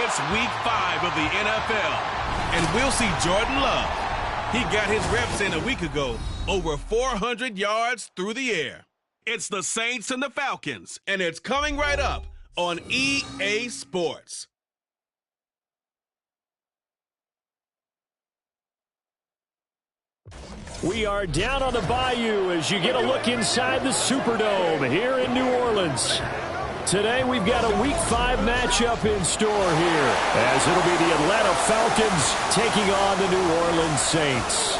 It's week 5 of the NFL, and we'll see Jordan Love. He got his reps in a week ago, over 400 yards through the air. It's the Saints and the Falcons, and it's coming right up on EA Sports. We are down on the bayou as you get a look inside the Superdome here in New Orleans. Today we've got a Week 5 matchup in store here, as it'll be the Atlanta Falcons taking on the New Orleans Saints.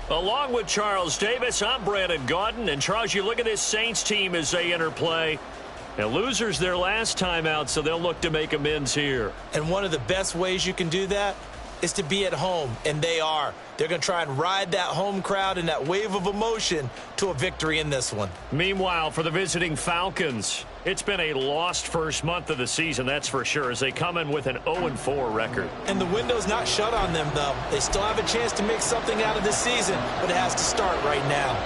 Along with Charles Davis, I'm Brandon Gaudin. And Charles, you look at this Saints team as they enter play. Now, losers their last time out, so they'll look to make amends here. And one of the best ways you can do that is to be at home, and they are. They're going to try and ride that home crowd and that wave of emotion to a victory in this one. Meanwhile, for the visiting Falcons, it's been a lost first month of the season, that's for sure, as they come in with an 0-4 record. And the window's not shut on them, though. They still have a chance to make something out of this season, but it has to start right now.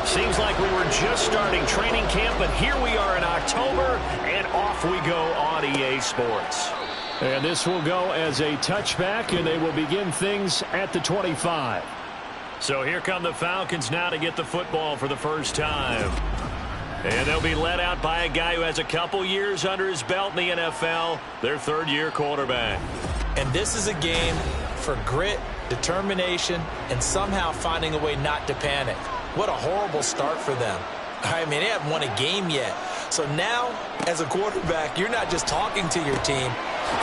Seems like we were just starting training camp, but here we are in October, and off we go on EA Sports. And this will go as a touchback, and they will begin things at the 25. So here come the Falcons now to get the football for the first time. And they'll be led out by a guy who has a couple years under his belt in the NFL, their third-year quarterback. And this is a game for grit, determination, and somehow finding a way not to panic. What a horrible start for them. I mean, they haven't won a game yet. So now, as a quarterback, you're not just talking to your team.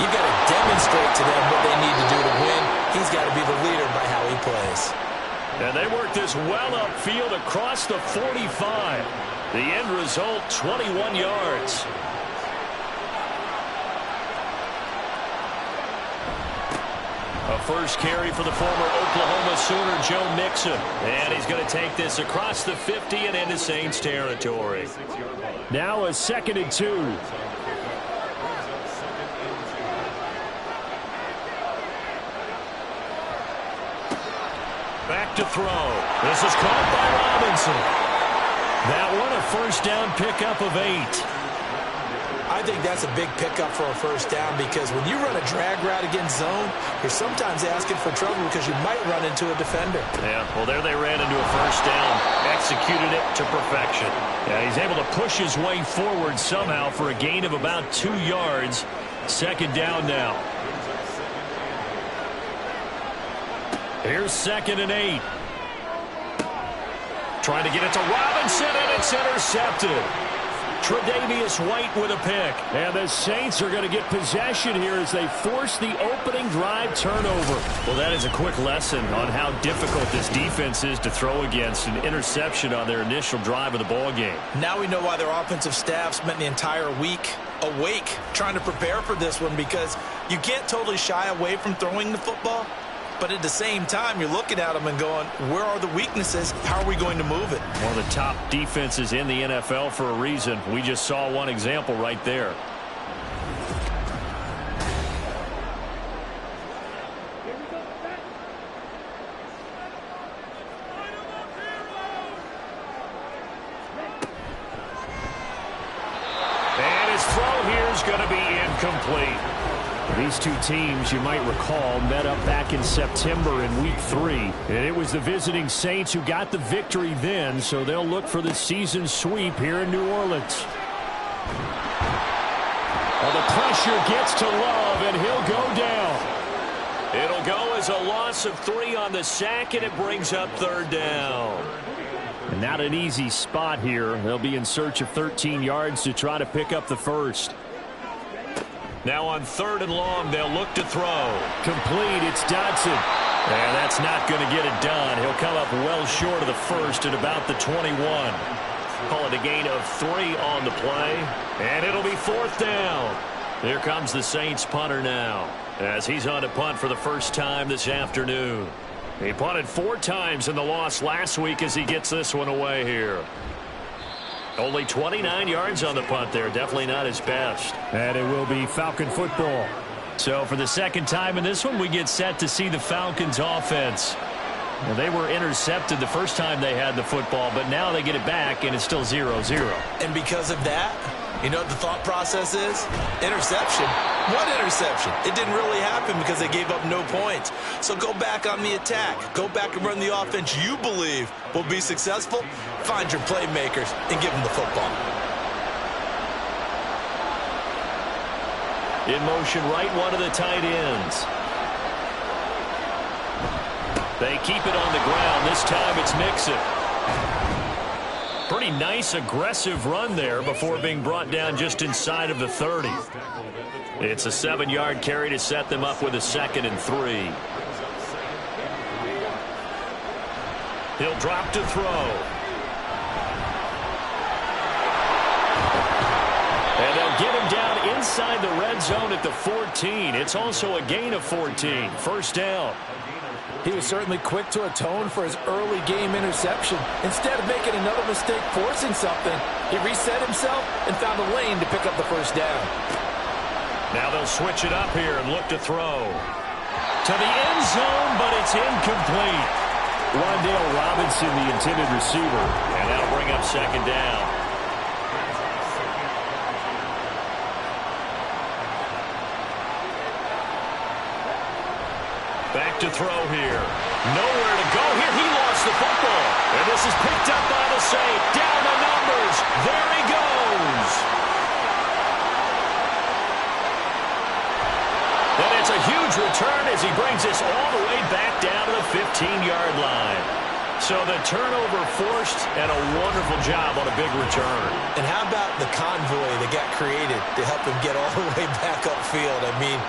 You've got to demonstrate to them what they need to do to win. He's got to be the leader by how he plays. And they work this well upfield across the 45. The end result, 21 yards. A first carry for the former Oklahoma Sooner, Joe Mixon. And he's going to take this across the 50 and into Saints territory. Now a 2nd and 2. Back to throw. This is caught by Robinson. That one a first down pickup of 8. I think that's a big pickup for a first down because when you run a drag route against zone, you're sometimes asking for trouble because you might run into a defender. Yeah, well, there they ran into a first down, executed it to perfection. Yeah, he's able to push his way forward somehow for a gain of about 2 yards. 2nd down now. Here's 2nd and 8. Trying to get it to Robinson, and it's intercepted. Tre'Davious White with a pick. And the Saints are going to get possession here as they force the opening drive turnover. Well, that is a quick lesson on how difficult this defense is to throw against. An interception on their initial drive of the ball game. Now we know why their offensive staff spent the entire week awake trying to prepare for this one, because you can't totally shy away from throwing the football. But at the same time, you're looking at them and going, where are the weaknesses? How are we going to move it? One of the top defenses in the NFL for a reason. We just saw one example right there. And his throw here is going to be incomplete. These two teams, you might recall, met up back in September in Week 3. And it was the visiting Saints who got the victory then, so they'll look for the season sweep here in New Orleans. Well, the pressure gets to Love, and he'll go down. It'll go as a loss of 3 on the sack, and it brings up 3rd down. And not an easy spot here. They'll be in search of 13 yards to try to pick up the first. Now on 3rd and long, they'll look to throw. Complete, it's Dodson. And that's not going to get it done. He'll come up well short of the first at about the 21. Call it a gain of 3 on the play. And it'll be 4th down. Here comes the Saints punter now, as he's on to punt for the first time this afternoon. He punted 4 times in the loss last week as he gets this one away here. Only 29 yards on the punt there. Definitely not his best. And it will be Falcon football. So for the second time in this one, we get set to see the Falcons offense. Now, they were intercepted the first time they had the football, but now they get it back, and it's still 0-0. And because of that, you know what the thought process is? Interception. What interception? It didn't really happen because they gave up no points. So go back on the attack. Go back and run the offense you believe will be successful. Find your playmakers and give them the football. In motion, right one of the tight ends. They keep it on the ground. This time it's Mixon. Pretty nice, aggressive run there before being brought down just inside of the 30. It's a 7-yard carry to set them up with a 2nd and 3. He'll drop to throw. And they'll get him down inside the red zone at the 14. It's also a gain of 14. First down. He was certainly quick to atone for his early game interception. Instead of making another mistake forcing something, he reset himself and found a lane to pick up the first down. Now they'll switch it up here and look to throw. To the end zone, but it's incomplete. Rondale Robinson, the intended receiver, and that'll bring up 2nd down. Back to throw here. Nowhere to go here. He lost the football. And this is picked up by the safe. Down the numbers. There he goes. And it's a huge return as he brings this all the way back down to the 15-yard line. So the turnover forced and a wonderful job on a big return. And how about the convoy that got created to help him get all the way back upfield? I mean,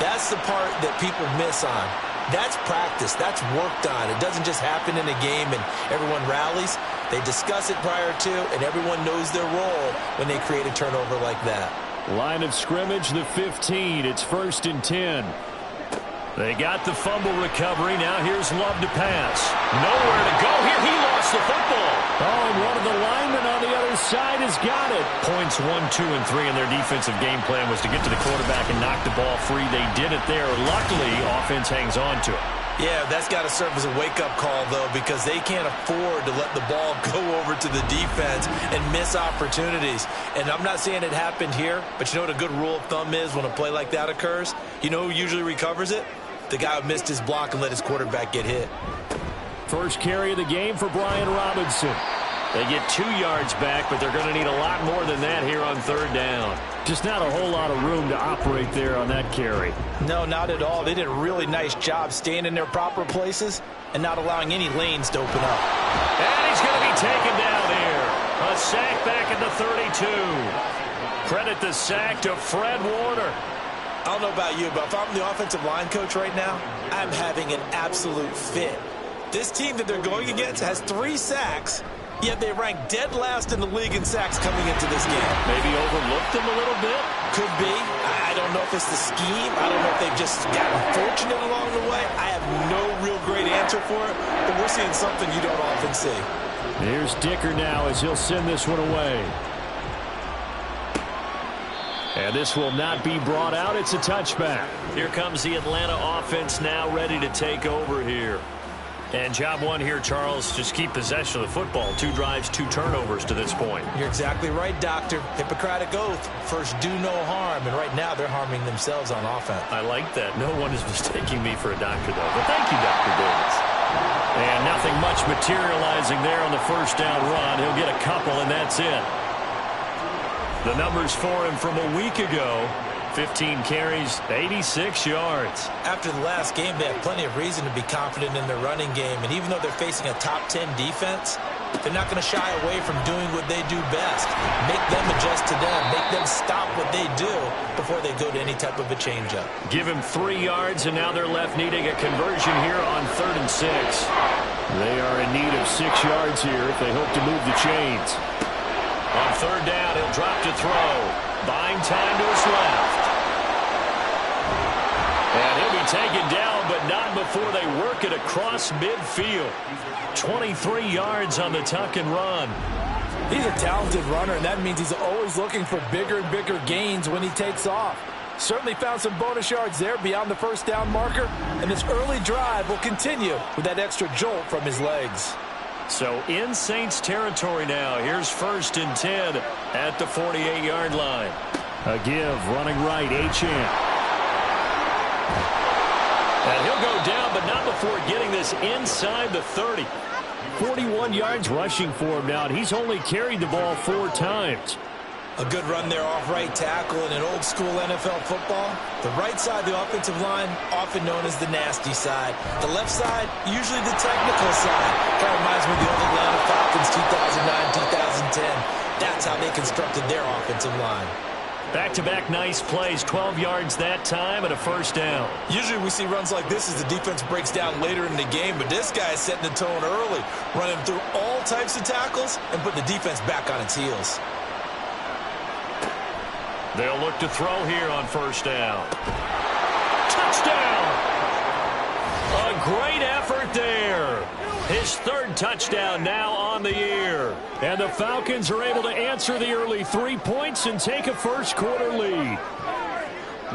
that's the part that people miss on. That's practice. That's worked on. It doesn't just happen in a game and everyone rallies. They discuss it prior to, and everyone knows their role when they create a turnover like that. Line of scrimmage, the 15. It's 1st and 10. They got the fumble recovery. Now here's Love to pass. Nowhere to go here. He lost the football. Oh, and one of the linemen on the other side has got it. Points 1, 2, and 3 in their defensive game plan was to get to the quarterback and knock the ball free. They did it there. Luckily, offense hangs on to it. Yeah, that's got to serve as a wake-up call, though, because they can't afford to let the ball go over to the defense and miss opportunities. And I'm not saying it happened here, but you know what a good rule of thumb is when a play like that occurs? You know who usually recovers it? The guy who missed his block and let his quarterback get hit. First carry of the game for Brian Robinson. They get 2 yards back, but they're going to need a lot more than that here on 3rd down. Just not a whole lot of room to operate there on that carry. No, not at all. They did a really nice job staying in their proper places and not allowing any lanes to open up. And he's going to be taken down here. A sack back at the 32. Credit the sack to Fred Warner. I don't know about you, but if I'm the offensive line coach right now, I'm having an absolute fit. This team that they're going against has 3 sacks, yet they rank dead last in the league in sacks coming into this game. Maybe overlooked them a little bit? Could be. I don't know if it's the scheme. I don't know if they've just gotten fortunate along the way. I have no real great answer for it, but we're seeing something you don't often see. Here's Dicker now as he'll send this one away. And this will not be brought out. It's a touchback. Here comes the Atlanta offense now ready to take over here. And job one here, Charles, just keep possession of the football. 2 drives, 2 turnovers to this point. You're exactly right, Doctor. Hippocratic oath. First, do no harm. And right now, they're harming themselves on offense. I like that. No one is mistaking me for a doctor, though. But thank you, Dr. Davis. And nothing much materializing there on the first down run. He'll get a couple, and that's it. The numbers for him from a week ago, 15 carries, 86 yards. After the last game, they have plenty of reason to be confident in their running game. And even though they're facing a top 10 defense, they're not going to shy away from doing what they do best. Make them adjust to them. Make them stop what they do before they go to any type of a changeup. Give him 3 yards, and now they're left needing a conversion here on 3rd and 6. They are in need of 6 yards here if they hope to move the chains. On 3rd down, he'll drop to throw. Buying time to his left. And he'll be taken down, but not before they work it across midfield. 23 yards on the tuck and run. He's a talented runner, and that means he's always looking for bigger and bigger gains when he takes off. Certainly found some bonus yards there beyond the first down marker, and this early drive will continue with that extra jolt from his legs. So in Saints territory now. Here's 1st and 10 at the 48-yard line. A give, running right, Achane. And he'll go down, but not before getting this inside the 30. 41 yards rushing for him now, and he's only carried the ball 4 times. A good run there off right tackle in an old-school NFL football. The right side of the offensive line, often known as the nasty side. The left side, usually the technical side. Kind of reminds me of the old Atlanta Falcons 2009-2010. That's how they constructed their offensive line. Back-to-back nice plays, 12 yards that time and a 1st down. Usually we see runs like this as the defense breaks down later in the game, but this guy is setting the tone early, running through all types of tackles and putting the defense back on its heels. They'll look to throw here on 1st down. Touchdown! A great effort there. His 3rd touchdown now on the year. And the Falcons are able to answer the early 3 points and take a first-quarter lead.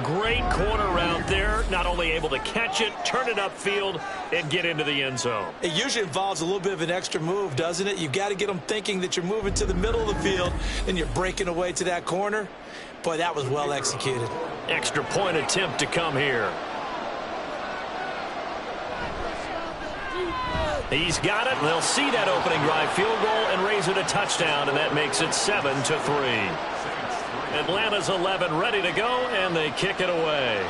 Great corner route there. Not only able to catch it, turn it upfield, and get into the end zone. It usually involves a little bit of an extra move, doesn't it? You've got to get them thinking that you're moving to the middle of the field and you're breaking away to that corner. Boy, that was well executed. Extra point attempt to come here. He's got it. They'll see that opening drive field goal and raise it a touchdown, and that makes it 7-3. Atlanta's 11 ready to go, and they kick it away.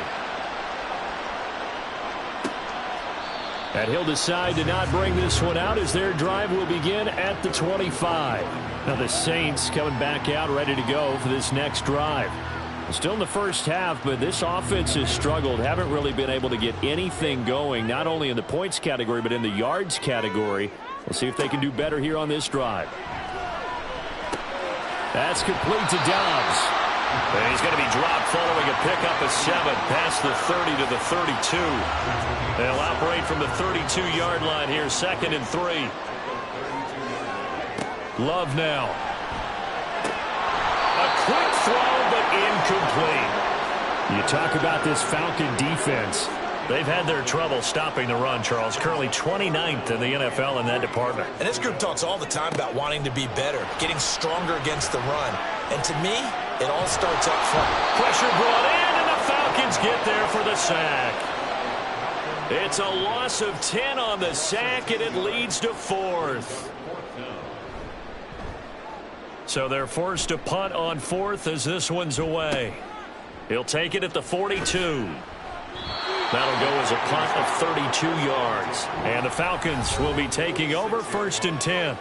And he'll decide to not bring this one out as their drive will begin at the 25. Now the Saints coming back out ready to go for this next drive. Still in the first half, but this offense has struggled. Haven't really been able to get anything going, not only in the points category, but in the yards category. We'll see if they can do better here on this drive. That's complete to Dobbs. And he's going to be dropped following a pickup of 7 past the 30 to the 32. They'll operate from the 32-yard line here, 2nd and 3. Love now. A quick throw, but incomplete. You talk about this Falcon defense. They've had their trouble stopping the run, Charles. Currently 29th in the NFL in that department. And this group talks all the time about wanting to be better, getting stronger against the run. And to me, it all starts up front. Pressure brought in, and the Falcons get there for the sack. It's a loss of 10 on the sack, and it leads to 4th. So they're forced to punt on 4th as this one's away. He'll take it at the 42. That'll go as a punt of 32 yards. And the Falcons will be taking over 1st and 10.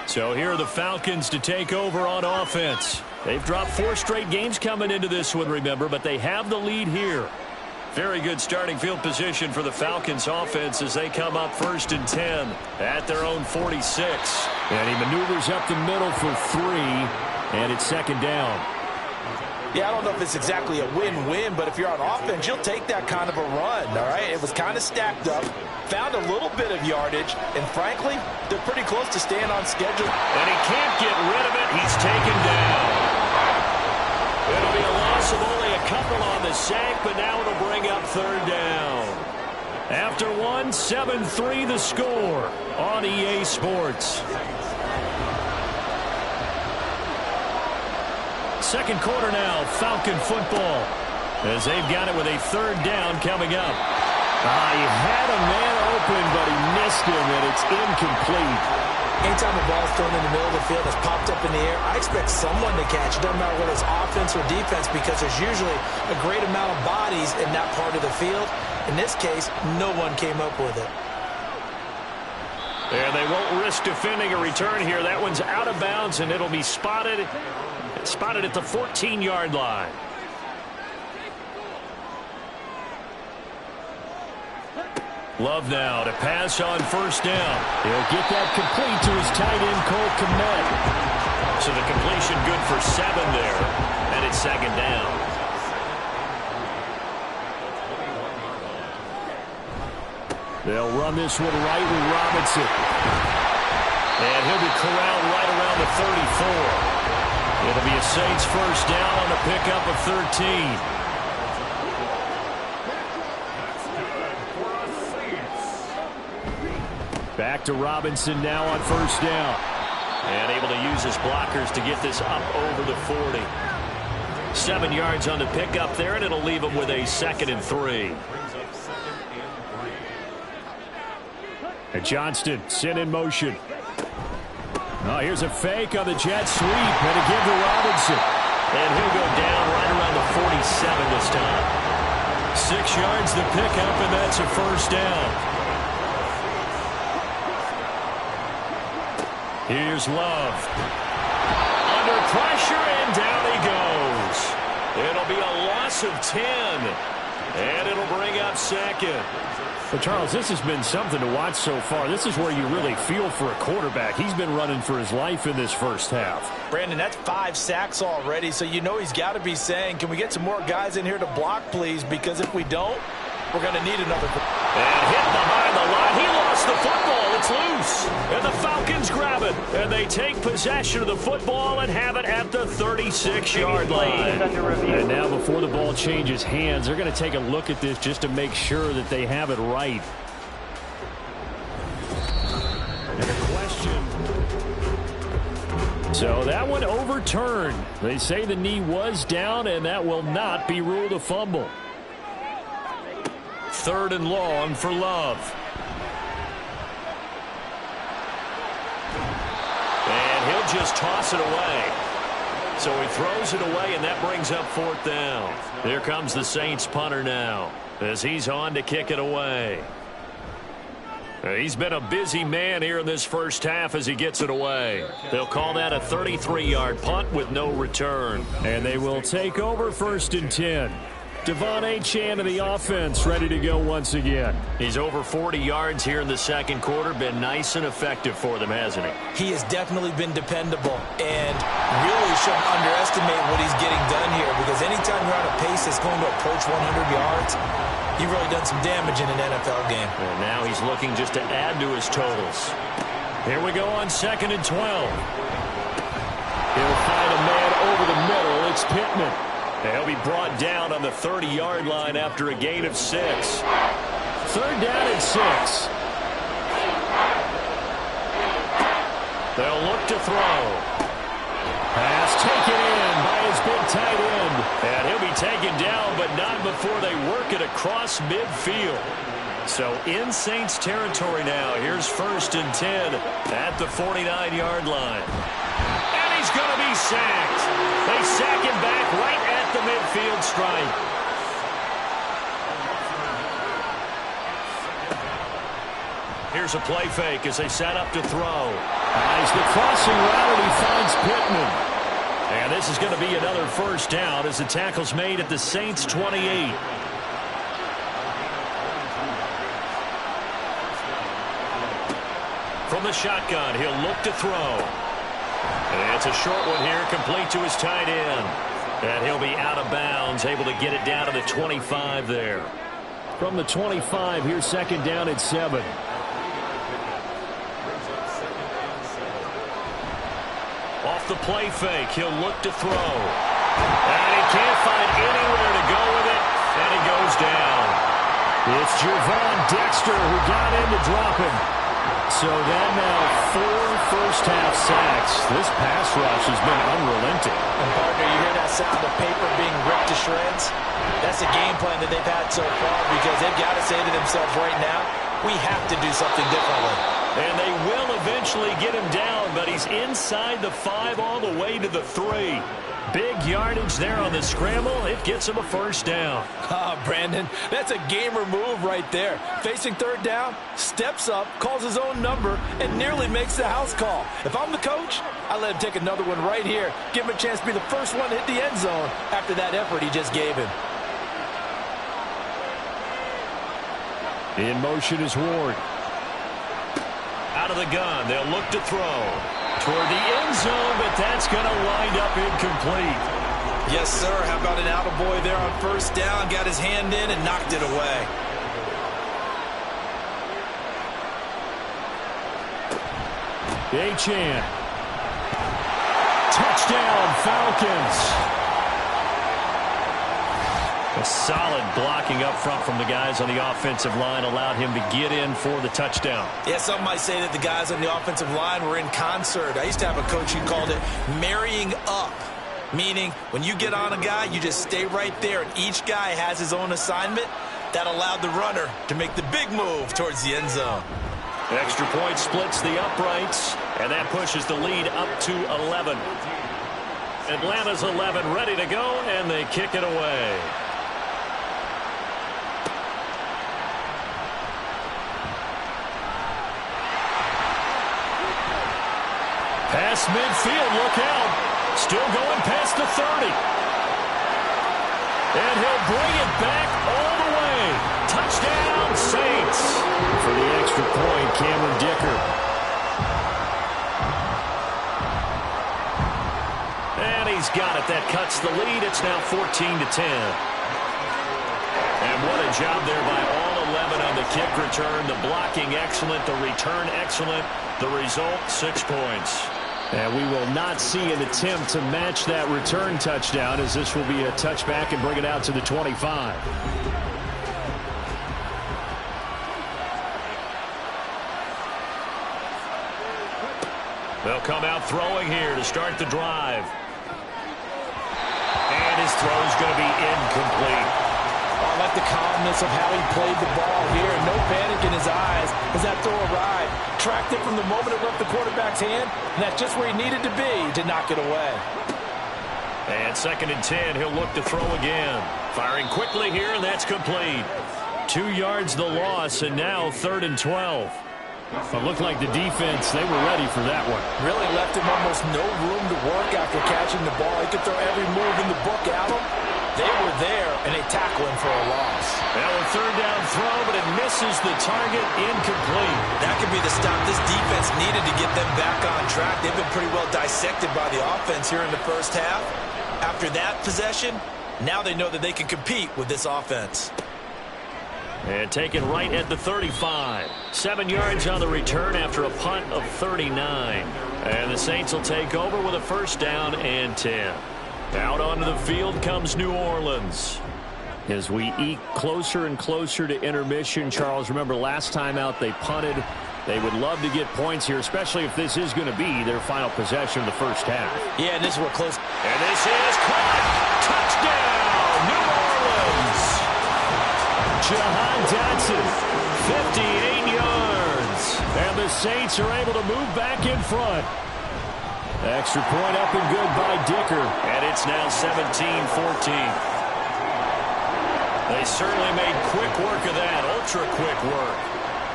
So here are the Falcons to take over on offense. They've dropped 4 straight games coming into this one, remember, but they have the lead here. Very good starting field position for the Falcons offense as they come up 1st and 10 at their own 46. And he maneuvers up the middle for 3, and it's 2nd down. Yeah, I don't know if it's exactly a win-win, but if you're on offense, you'll take that kind of a run, all right? It was kind of stacked up, found a little bit of yardage, and frankly, they're pretty close to staying on schedule. And he can't get rid of it. He's taken down. It'll be a loss of only a couple on the sack, but now it'll bring up 3rd down. After 1, 7-3 the score on EA Sports. Second quarter now, Falcon football, as they've got it with a 3rd down coming up. He had a man open, but he missed him, and it's incomplete. Anytime a ball is thrown in the middle of the field, it's popped up in the air, I expect someone to catch it. Doesn't matter whether it's offense or defense, because there's usually a great amount of bodies in that part of the field. In this case, no one came up with it. And they won't risk defending a return here. That one's out of bounds, and it'll be spotted at the 14-yard line. Love now to pass on 1st down. He'll get that complete to his tight end, Cole Kmet. So the completion good for 7 there, and it's 2nd down. They'll run this one right with Robinson. And he'll be corralled right around the 34. It'll be a Saints 1st down on the pickup of 13. Back to Robinson now on first down. And able to use his blockers to get this up over the 40. 7 yards on the pickup there, and it'll leave him with a 2nd and 3. And Johnston sent in motion. Oh, here's a fake on the jet sweep, and a give to Robinson. And he'll go down right around the 47 this time. 6 yards the pickup, and that's a first down. Here's Love. Under pressure, and down he goes. It'll be a loss of 10. And it'll bring up 2nd. But, Charles, this has been something to watch so far. This is where you really feel for a quarterback. He's been running for his life in this first half. Brandon, that's 5 sacks already, so you know he's got to be saying, can we get some more guys in here to block, please? Because if we don't, we're going to need another. And hit behind the line. He lost the football. It's loose. And the Falcons grab it. And they take possession of the football and have it at the 36-yard line. And now before the ball changes hands, they're going to take a look at this just to make sure that they have it right. And a question. So that one overturned. They say the knee was down, and that will not be ruled a fumble. 3rd and long for Love. And he'll just toss it away. So he throws it away, and that brings up 4th down. Here comes the Saints punter now as he's on to kick it away. He's been a busy man here in this first half as he gets it away. They'll call that a 33-yard punt with no return. And they will take over 1st and 10. Devon Achane of the offense ready to go once again. He's over 40 yards here in the second quarter. Been nice and effective for them, hasn't he? He has definitely been dependable and really shouldn't underestimate what he's getting done here, because anytime you're on a pace that's going to approach 100 yards, you've really done some damage in an NFL game. And now he's looking just to add to his totals. Here we go on 2nd and 12. He'll find a man over the middle. It's Pittman. He'll be brought down on the 30-yard line after a gain of 6. 3rd down and 6. They'll look to throw. Pass taken in by his big tight end. And he'll be taken down, but not before they work it across midfield. So in Saints territory now. Here's 1st and 10 at the 49-yard line. And he's going to be sacked. They sack him back right at the midfield stripe. Here's a play fake as they set up to throw. As the crossing route, he finds Pittman. And this is going to be another first down as the tackle's made at the Saints 28. From the shotgun, he'll look to throw. And it's a short one here, complete to his tight end. And he'll be out of bounds, able to get it down to the 25 there. From the 25, here's 2nd down at 7. Off the play fake, he'll look to throw. And he can't find anywhere to go with it, and he goes down. It's Javon Dexter who got in to drop him. So that now 4 first-half sacks. This pass rush has been unrelenting. And, partner, you hear that sound of paper being ripped to shreds? That's the game plan that they've had so far, because they've got to say to themselves right now, we have to do something differently. And they will eventually get him down, but he's inside the 5 all the way to the 3. Big yardage there on the scramble. It gets him a first down. Brandon, that's a gamer move right there. Facing 3rd down, steps up, calls his own number, and nearly makes the house call. If I'm the coach, I let him take another one right here. Give him a chance to be the first one to hit the end zone after that effort he just gave him. In motion is Ward. Out of the gun, they'll look to throw. Toward the end zone, but that's going to wind up incomplete. Yes, sir. How about an attaboy there on 1st down? Got his hand in and knocked it away. Achane. Touchdown, Falcons. A solid blocking up front from the guys on the offensive line allowed him to get in for the touchdown. Yeah, some might say that the guys on the offensive line were in concert. I used to have a coach who called it marrying up, meaning when you get on a guy, you just stay right there, and each guy has his own assignment. That allowed the runner to make the big move towards the end zone. Extra point splits the uprights, and that pushes the lead up to 11. Atlanta's 11 ready to go, and they kick it away. Past midfield, look out. Still going past the 30. And he'll bring it back all the way. Touchdown, Saints. For the extra point, Cameron Dicker. And he's got it. That cuts the lead. It's now 14-10. And what a job there by all 11 on the kick return. The blocking excellent. The return excellent. The result, 6 points. And we will not see an attempt to match that return touchdown, as this will be a touchback and bring it out to the 25. They'll come out throwing here to start the drive. And his throw's going to be incomplete. I like the calmness of how he played the ball here. No panic in his eyes as that throw arrived. Tracked it from the moment it left the quarterback's hand, and that's just where he needed to be to knock it away. And 2nd and 10, he'll look to throw again. Firing quickly here, and that's complete. 2 yards the loss, and now 3rd and 12. It looked like the defense, they were ready for that one. Really left him almost no room to work after catching the ball. He could throw every move in the book at him. They were there, and they tackle him for a loss. Now a 3rd down throw, but it misses the target, incomplete. That could be the stop this defense needed to get them back on track. They've been pretty well dissected by the offense here in the first half. After that possession, now they know that they can compete with this offense. And taken right at the 35. 7 yards on the return after a punt of 39. And the Saints will take over with a 1st down and 10. Out onto the field comes New Orleans. As we eke closer and closer to intermission, Charles, remember last time out they punted. They would love to get points here, especially if this is going to be their final possession of the first half. Yeah, and this is where close. And this is caught. Touchdown, New Orleans. Jahan Dotson, 58 yards. And the Saints are able to move back in front. Extra point up and good by Dicker. And it's now 17-14. They certainly made quick work of that, ultra-quick work.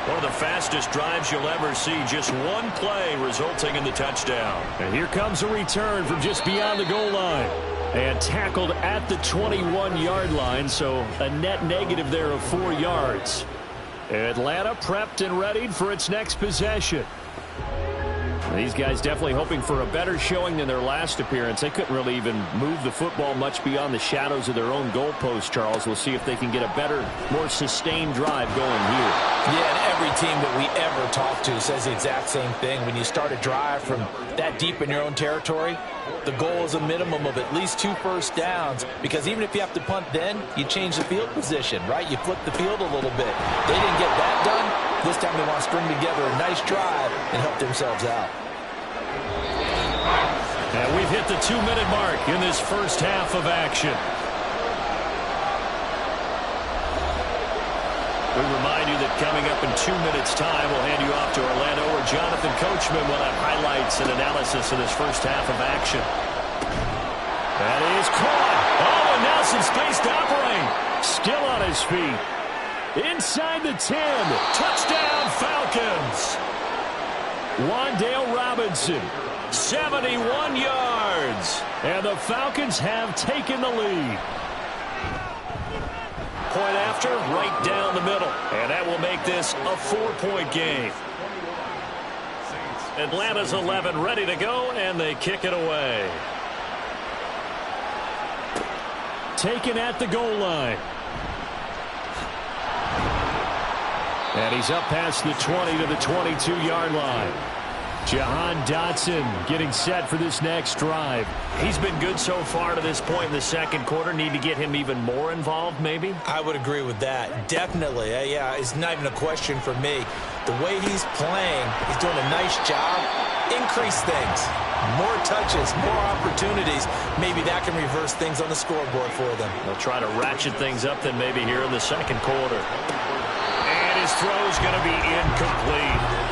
One of the fastest drives you'll ever see. Just one play resulting in the touchdown. And here comes a return from just beyond the goal line. And tackled at the 21-yard line, so a net negative there of 4 yards. Atlanta prepped and readied for its next possession. These guys definitely hoping for a better showing than their last appearance. They couldn't really even move the football much beyond the shadows of their own goalpost, Charles. We'll see if they can get a better, more sustained drive going here. Yeah, and every team that we ever talk to says the exact same thing. When you start a drive from that deep in your own territory, the goal is a minimum of at least 2 first downs, because even if you have to punt then, you change the field position, right? You flip the field a little bit. They didn't get that done. This time they want to string together a nice drive and help themselves out. And we've hit the 2-minute mark in this first half of action. We remind you that coming up in 2 minutes' time, we'll hand you off to Orlando, where Jonathan Coachman will have highlights and analysis of this first half of action. That is caught. Oh, and now some space to operate. Still on his feet. Inside the 10. Touchdown, Falcons. Wan'Dale Robinson, 71 yards. And the Falcons have taken the lead. Point after, right down the middle. And that will make this a 4-point game. Atlanta's 11 ready to go, and they kick it away. Taken at the goal line. And he's up past the 20 to the 22-yard line. Jahan Dotson getting set for this next drive. He's been good so far to this point in the second quarter. Need to get him even more involved, maybe? I would agree with that. Definitely. Yeah, it's not even a question for me. The way he's playing, he's doing a nice job. Increase things. More touches, more opportunities. Maybe that can reverse things on the scoreboard for them. They'll try to ratchet things up then maybe here in the second quarter. And his throw's going to be incomplete.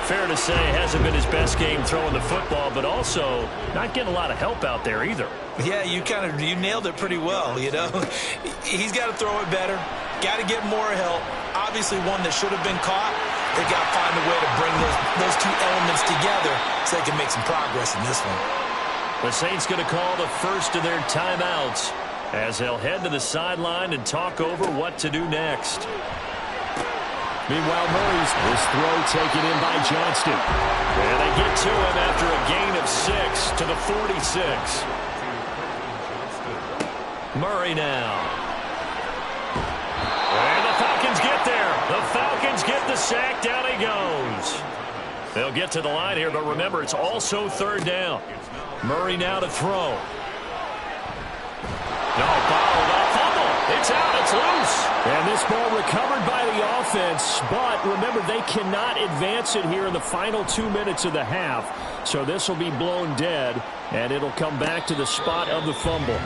Fair to say, hasn't been his best game throwing the football, but also not getting a lot of help out there either. Yeah, you nailed it pretty well, you know. He's got to throw it better, got to get more help. Obviously one that should have been caught. They got to find a way to bring those two elements together so they can make some progress in this one. The Saints going to call the first of their timeouts as they'll head to the sideline and talk over what to do next. Meanwhile, Murray's this throw taken in by Johnston. And they get to him after a gain of 6 to the 46. Murray now. And the Falcons get there. The Falcons get the sack. Down he goes. They'll get to the line here, but remember, it's also third down. Murray now to throw. No, fouled up. Fumble. It's out. It's loose. And this ball recovered by the offense, but remember, they cannot advance it here in the final 2 minutes of the half. So this will be blown dead, and it'll come back to the spot of the fumble.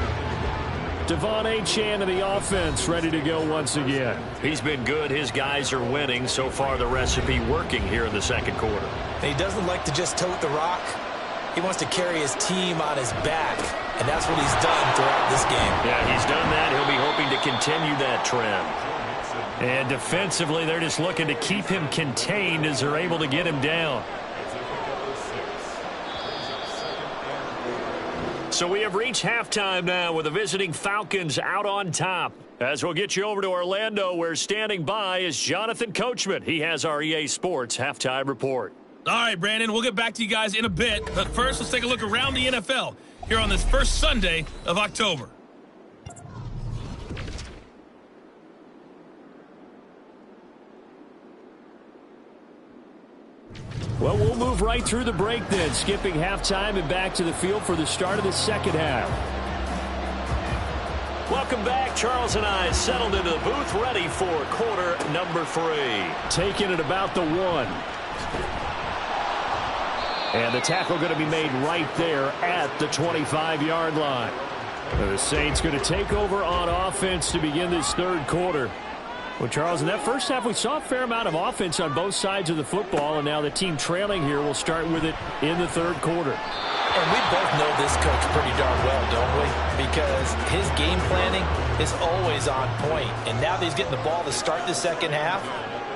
Devon Achane of the offense ready to go once again. He's been good. His guys are winning. So far, the recipe working here in the second quarter. He doesn't like to just tote the rock. He wants to carry his team on his back, and that's what he's done throughout this game. Yeah, he's done that. He'll be hoping to continue that trend. And defensively, they're just looking to keep him contained as they're able to get him down. So we have reached halftime now with the visiting Falcons out on top. As we'll get you over to Orlando, where standing by is Jonathan Coachman. He has our EA Sports halftime report. All right, Brandon, we'll get back to you guys in a bit. But first, let's take a look around the NFL here on this first Sunday of October. Well, we'll move right through the break then, skipping halftime and back to the field for the start of the second half. Welcome back. Charles and I settled into the booth, ready for quarter number 3. Taking it about the 1. And the tackle going to be made right there at the 25-yard line. The Saints going to take over on offense to begin this third quarter. Well, Charles, in that first half, we saw a fair amount of offense on both sides of the football, and now the team trailing here will start with it in the third quarter. And we both know this coach pretty darn well, don't we? Because his game planning is always on point. And now that he's getting the ball to start the second half,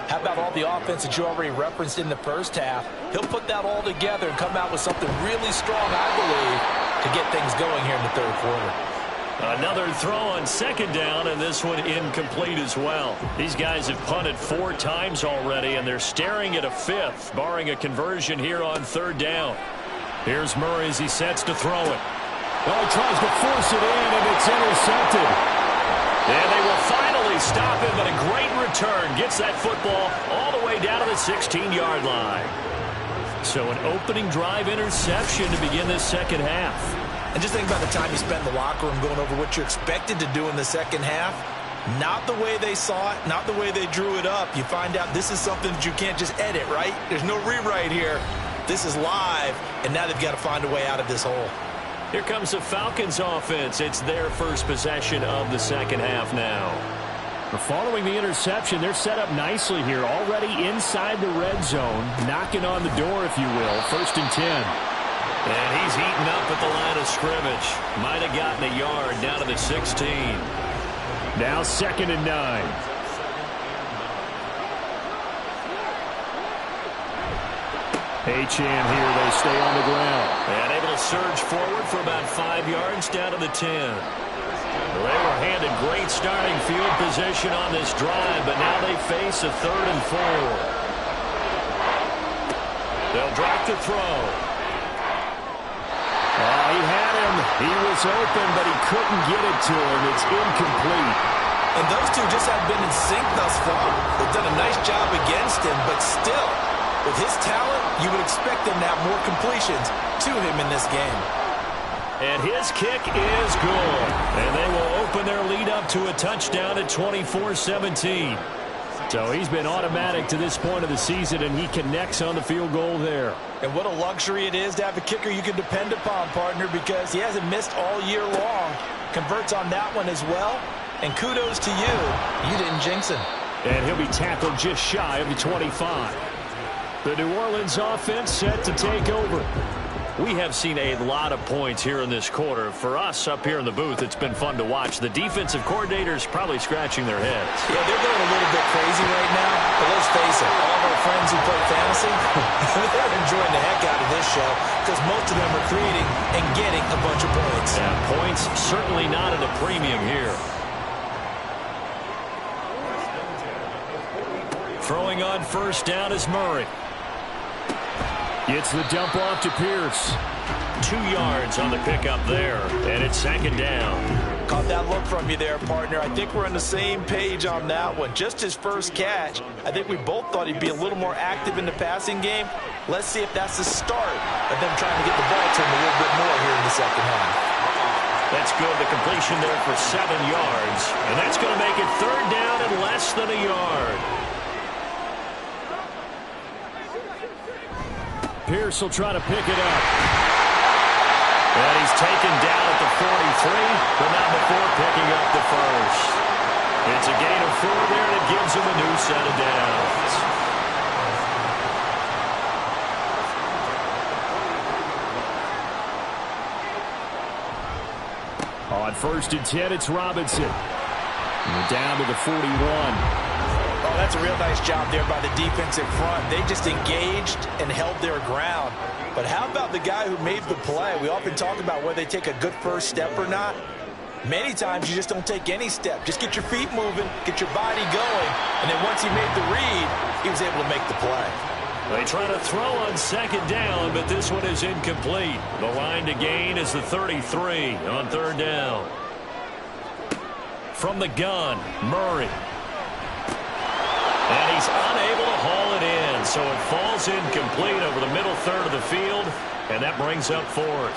how about all the offense that you already referenced in the first half? He'll put that all together and come out with something really strong, I believe, to get things going here in the third quarter. Another throw on second down, and this one incomplete as well. These guys have punted 4 times already, and they're staring at a 5th, barring a conversion here on third down. Here's Murray as he sets to throw it. Oh, he tries to force it in, and it's intercepted. And they will finally stop him, but a great return. Gets that football all the way down to the 16-yard line. So an opening drive interception to begin this second half. And just think about the time you spent in the locker room going over what you expected to do in the second half. Not the way they saw it, not the way they drew it up. You find out this is something that you can't just edit, right? There's no rewrite here. This is live, and now they've got to find a way out of this hole. Here comes the Falcons offense. It's their first possession of the second half now. Following the interception, they're set up nicely here, already inside the red zone, knocking on the door, if you will. 1st and 10. And he's eaten up at the line of scrimmage. Might have gotten a yard down to the 16. Now 2nd and 9. Achane here, they stay on the ground. And able to surge forward for about 5 yards down to the 10. Well, they were handed great starting field position on this drive, but now they face a 3rd and 4. They'll drop the throw. He had him. He was open, but he couldn't get it to him. It's incomplete. And those two just have been in sync thus far. They've done a nice job against him, but still, with his talent, You would expect them to have more completions to him in this game. And his kick is good. And they will open their lead up to a touchdown at 24-17. So he's been automatic to this point of the season, and he connects on the field goal there. And what a luxury it is to have a kicker you can depend upon, partner, because he hasn't missed all year long. Converts on that one as well. And kudos to you. You didn't jinx him. And he'll be tackled just shy of the 25. The New Orleans offense set to take over. We have seen a lot of points here in this quarter. For us up here in the booth, it's been fun to watch. The defensive coordinators probably scratching their heads. Yeah, they're going a little bit crazy right now. But let's face it, all of our friends who play fantasy, they're enjoying the heck out of this show because most of them are creating and getting a bunch of points. Yeah, points certainly not at a premium here. Throwing on first down is Murray. Gets the dump off to Pierce. 2 yards on the pickup there, and it's second down. Caught that look from you there, partner. I think we're on the same page on that one. Just his first catch. I think we both thought he'd be a little more active in the passing game. Let's see if that's the start of them trying to get the ball to him a little bit more here in the second half. That's good. The completion there for 7 yards, and that's going to make it third down and less than a yard. Pierce will try to pick it up. And he's taken down at the 43, but not before picking up the first. It's a gain of 4 there, and it gives him a new set of downs. On first and 10, it's Robinson. And we're down to the 41. Oh, that's a real nice job there by the defensive front. They just engaged and held their ground. But how about the guy who made the play? We often talk about whether they take a good first step or not. Many times you just don't take any step. Just get your feet moving, get your body going, and then once he made the read, he was able to make the play. They try to throw on second down, but this one is incomplete. The line to gain is the 33 on third down. From the gun, Murray. And he's unable to haul it in, so it falls incomplete over the middle third of the field, and that brings up fourth.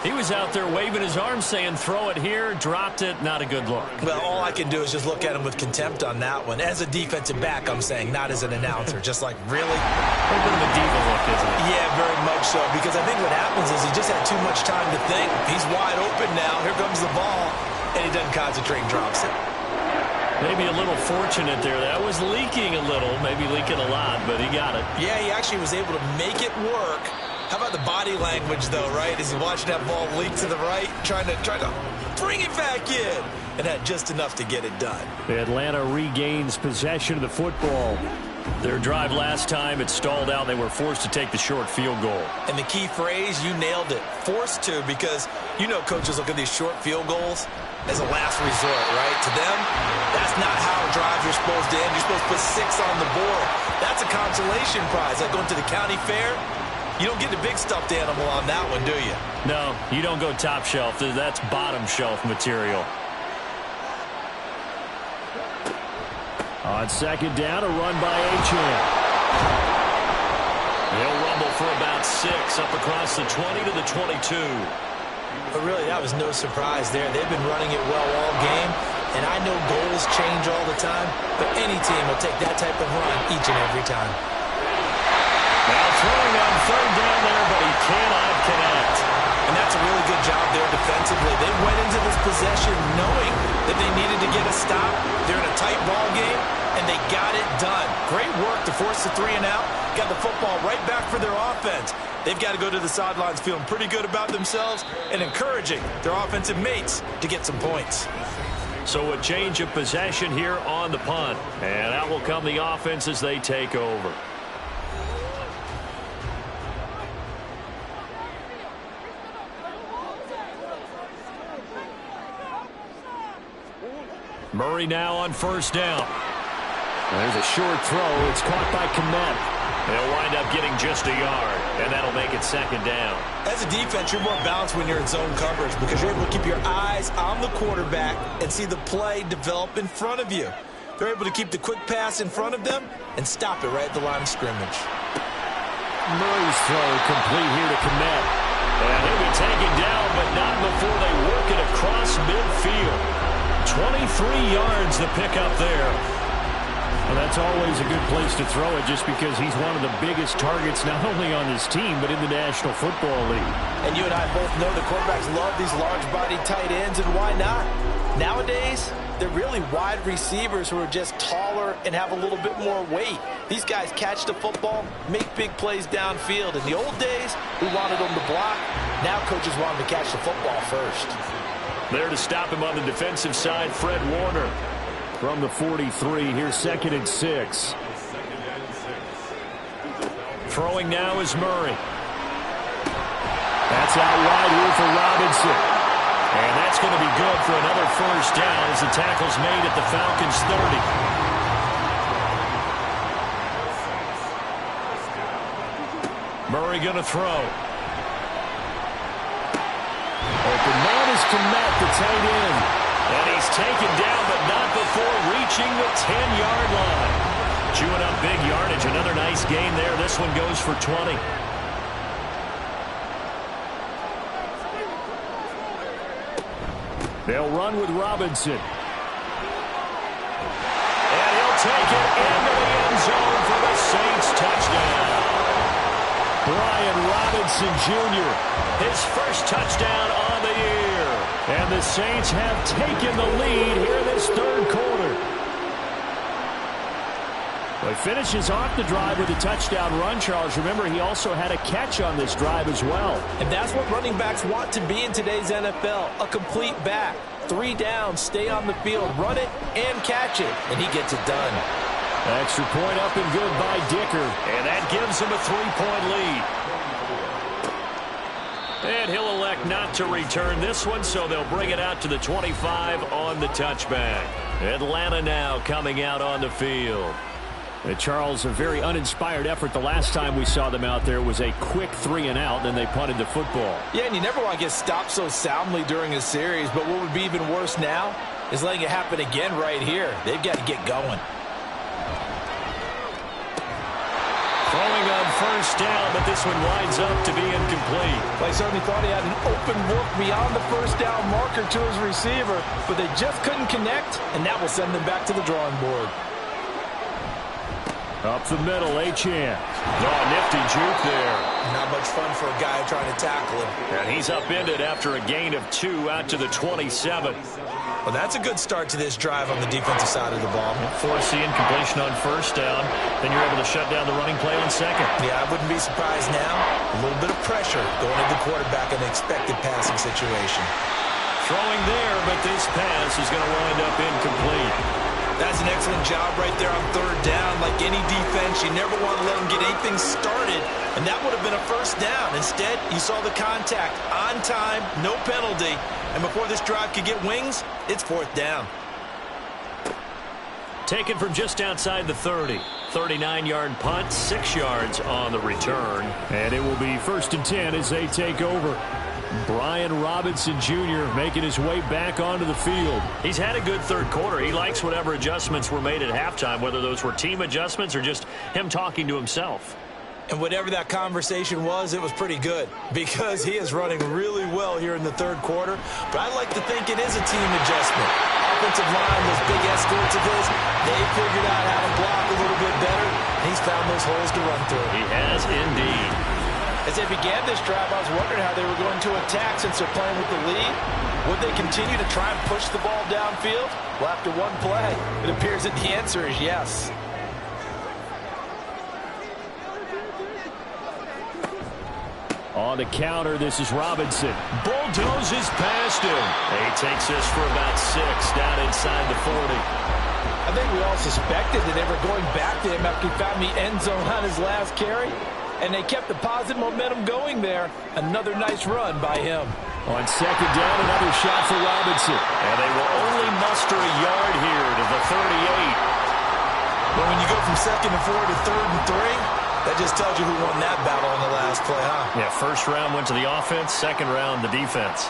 He was out there waving his arms saying, throw it here, dropped it, not a good look. Well, all I can do is just look at him with contempt on that one. As a defensive back, I'm saying, not as an announcer. Just like, really? A bit of a diva look, isn't it? Yeah, very much so, because I think what happens is he just had too much time to think. He's wide open now. Here comes the ball, and he doesn't concentrate and drops it. Maybe a little fortunate there. That was leaking a little, maybe leaking a lot, but he got it. Yeah, he actually was able to make it work. How about the body language, though, right? As he watched that ball leak to the right, trying to bring it back in, and had just enough to get it done. Atlanta regains possession of the football. Their drive last time, it stalled out. They were forced to take the short field goal. And the key phrase, you nailed it. Forced to, because you know coaches look at these short field goals as a last resort, right? To them, that's not how drives are supposed to end. You're supposed to put 6 on the board. That's a consolation prize. Like going to the county fair, you don't get the big stuffed animal on that one, do you? No, you don't go top shelf. That's bottom shelf material. On second down, a run by Achane. He'll rumble for about 6 up across the 20 to the 22. But really, that was no surprise there. They've been running it well all game, and I know goals change all the time, but any team will take that type of run each and every time. Now throwing on third down there, but he cannot connect. And that's a really good job there defensively. They went into this possession knowing that they needed to get a stop. They're in a tight ball game, and they got it done. Great work to force the 3 and out. Got the football right back for their offense. They've got to go to the sidelines feeling pretty good about themselves and encouraging their offensive mates to get some points. So a change of possession here on the punt. And out will come the offense as they take over. Murray now on first down. There's a short throw. It's caught by Kmet. They'll wind up getting just a yard, and that'll make it second down. As a defense, you're more balanced when you're in zone coverage because you're able to keep your eyes on the quarterback and see the play develop in front of you. They're able to keep the quick pass in front of them and stop it right at the line of scrimmage. Murray's throw complete here to Kmet. And he'll be taken down, but not before they work it across midfield. 23 yards the pickup there. Well, that's always a good place to throw it just because he's one of the biggest targets not only on his team but in the National Football League. And you and I both know the quarterbacks love these large-bodied tight ends, and why not? Nowadays, they're really wide receivers who are just taller and have a little bit more weight. These guys catch the football, make big plays downfield. In the old days, we wanted them to block. Now coaches want them to catch the football first. There to stop him on the defensive side, Fred Warner. From the 43, here's 2nd and 6. Throwing now is Murray. That's out wide here for Robinson. And that's going to be good for another first down as the tackle's made at the Falcons' 30. Murray going to throw. Open man is Kmet, the tight end. And he's taken down, but not before reaching the 10-yard line. Chewing up big yardage. Another nice gain there. This one goes for 20. They'll run with Robinson. And he'll take it into the end zone for the Saints touchdown. Brian Robinson Jr., his first touchdown on the year. And the Saints have taken the lead here in this third quarter. Well, he finishes off the drive with a touchdown run, Charles. Remember, he also had a catch on this drive as well. And that's what running backs want to be in today's NFL, a complete back. 3 down, stay on the field, run it, and catch it. And he gets it done. Extra point up and good by Dicker. And that gives him a 3-point lead. And he'll elect not to return this one, so they'll bring it out to the 25 on the touchback. Atlanta now coming out on the field. Charles, a very uninspired effort. The last time we saw them out there was a quick 3-and-out, then they punted the football. Yeah, and you never want to get stopped so soundly during a series, but what would be even worse now is letting it happen again right here. They've got to get going. Throwing on first down, but this one winds up to be incomplete. Well, I certainly thought he had an open look beyond the first down marker to his receiver, but they just couldn't connect, and that will send them back to the drawing board. Up the middle, Achane. Oh, nifty juke there. Not much fun for a guy trying to tackle him. And he's upended after a gain of 2 out to the 27. Well, that's a good start to this drive on the defensive side of the ball. Force the incompletion on first down. Then you're able to shut down the running play on second. Yeah, I wouldn't be surprised now. A little bit of pressure going into the quarterback in an expected passing situation. Throwing there, but this pass is going to wind up incomplete. That's an excellent job right there on third down. Like any defense, you never want to let them get anything started, and that would have been a first down. Instead, you saw the contact on time, no penalty, and before this drive could get wings, it's fourth down. Taken from just outside the 30. 39-yard punt, 6 yards on the return. And it will be 1st and 10 as they take over. Brian Robinson Jr. making his way back onto the field. He's had a good third quarter. He likes whatever adjustments were made at halftime, whether those were team adjustments or just him talking to himself. And whatever that conversation was, it was pretty good because he is running really well here in the third quarter. But I like to think it is a team adjustment. Offensive line, those big escorts of his, they figured out how to block a little bit better. And he's found those holes to run through. He has indeed. As they began this drive, I was wondering how they were going to attack since they're playing with the lead. Would they continue to try and push the ball downfield? Well, after one play, it appears that the answer is yes. On the counter, this is Robinson. Bulldozes past him. He takes this for about 6 down inside the 40. I think we all suspected that they were going back to him after he found the end zone on his last carry. And they kept the positive momentum going there. Another nice run by him. On second down, another shot for Robinson. And they will only muster a yard here to the 38. But when you go from 2nd and 4 to 3rd and 3, that just tells you who won that battle on the last play, huh? Yeah, first round went to the offense, second round the defense.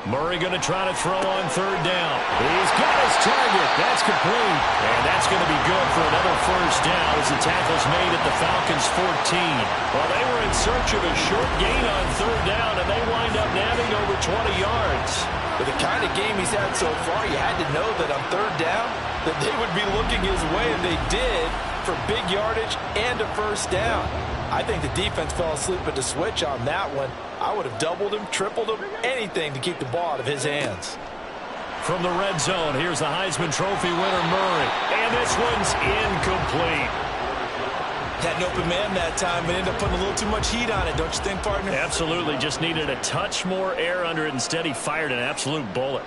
Murray going to try to throw on third down. He's got his target. That's complete. And that's going to be good for another first down as the tackle's made at the Falcons' 14. Well, they were in search of a short gain on third down, and they wind up nabbing over 20 yards. With the kind of game he's had so far, you had to know that on third down that they would be looking his way, and they did, for big yardage and a first down. I think the defense fell asleep at the switch on that one. I would have doubled him, tripled him, anything to keep the ball out of his hands. From the red zone, here's the Heisman Trophy winner, Murray. And this one's incomplete. Had an open man that time, but ended up putting a little too much heat on it, don't you think, partner? Absolutely. Just needed a touch more air under it. Instead, he fired an absolute bullet.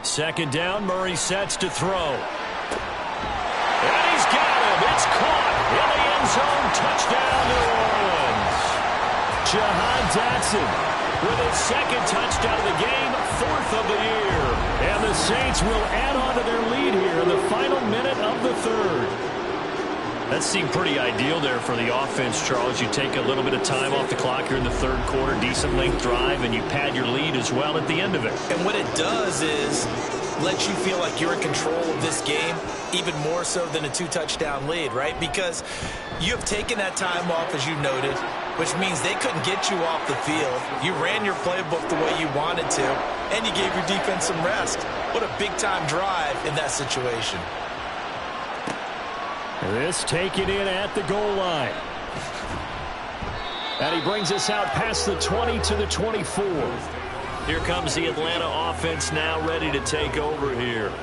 Second down, Murray sets to throw. And he's got him. It's caught in the end zone. Touchdown, New Orleans. Jahan Dotson with his second touchdown of the game, fourth of the year. And the Saints will add on to their lead here in the final minute of the third. That seemed pretty ideal there for the offense, Charles. You take a little bit of time off the clock here in the third quarter, decent length drive, and you pad your lead as well at the end of it. And what it does is let you feel like you're in control of this game, even more so than a two-touchdown lead, right? Because you have taken that time off, as you noted, which means they couldn't get you off the field. You ran your playbook the way you wanted to, and you gave your defense some rest. What a big-time drive in that situation. This taken in at the goal line. And he brings us out past the 20 to the 24. Here comes the Atlanta offense now ready to take over here.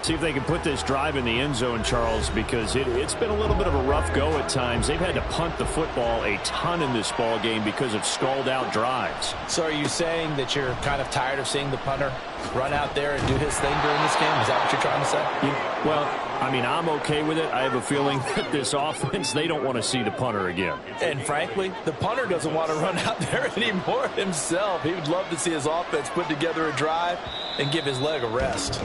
See if they can put this drive in the end zone, Charles, because it's been a little bit of a rough go at times. They've had to punt the football a ton in this ball game because of stalled-out drives. So are you saying that you're kind of tired of seeing the punter run out there and do his thing during this game? Is that what you're trying to say? Well, I mean, I'm okay with it. I have a feeling that this offense, they don't want to see the punter again. And frankly, the punter doesn't want to run out there anymore himself. He would love to see his offense put together a drive and give his leg a rest.